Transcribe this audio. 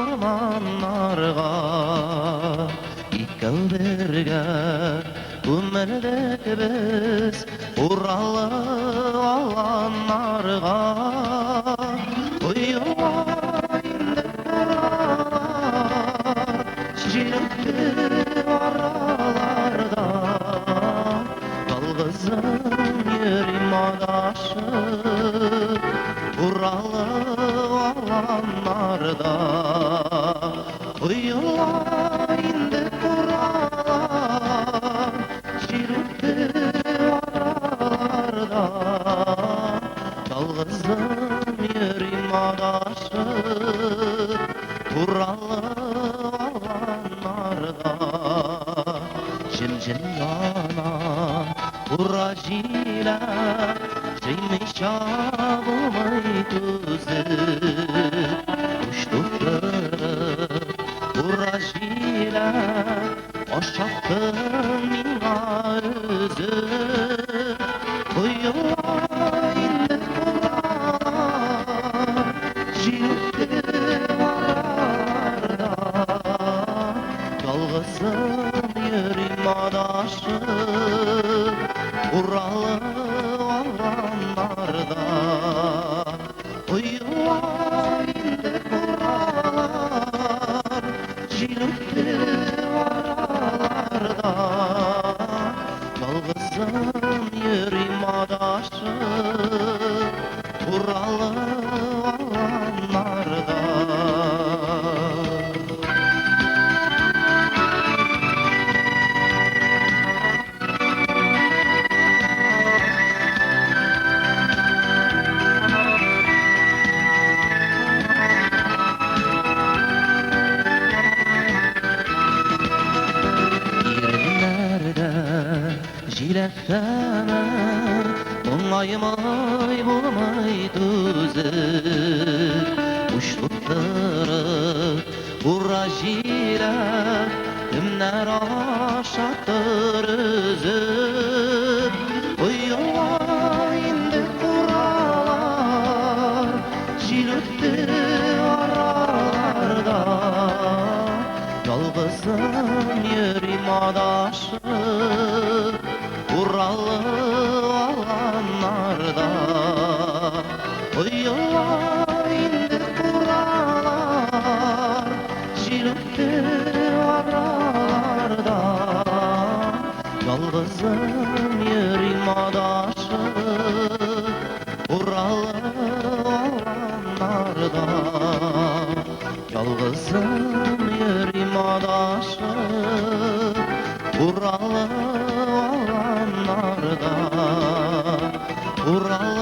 ormanlarga ikkav birge ömürlük biz Urallı alanlarga uyulayındık buralar Şirinlikti aralarda Yalgızım yerim adaşıp Urallı alanlarda uyulayındık buralar Şirinlikti aralarda Yalgızım yerim adaşıp Urallı alanlarda Jim yana urajile Şeymiş ağımay tuzip Uçtukları urajile Aşaktın mina özüp Uyulayındık buralar Jilükti aralarda Yalgızım yerim adaşıp Urallı alanlarda Uyulayındık buralar Jilükti aralarda Yalgızım yerim adaşıp Urallı alanlarda Jilekdeme Muңayымай bulmay tuzip Uçtukları Urra jilek Kimler aşaktır üzüp Uyulayındık buralar Jilekti aralarda Yalgızım yerim adaşıp Urallı alanlarda Uyulayındık buralar Jilükti aralarda Yalgızım yerim adaşıp Urallı alanlarda Yalgızım yerim adaşıp Urallı alanlarda Urallı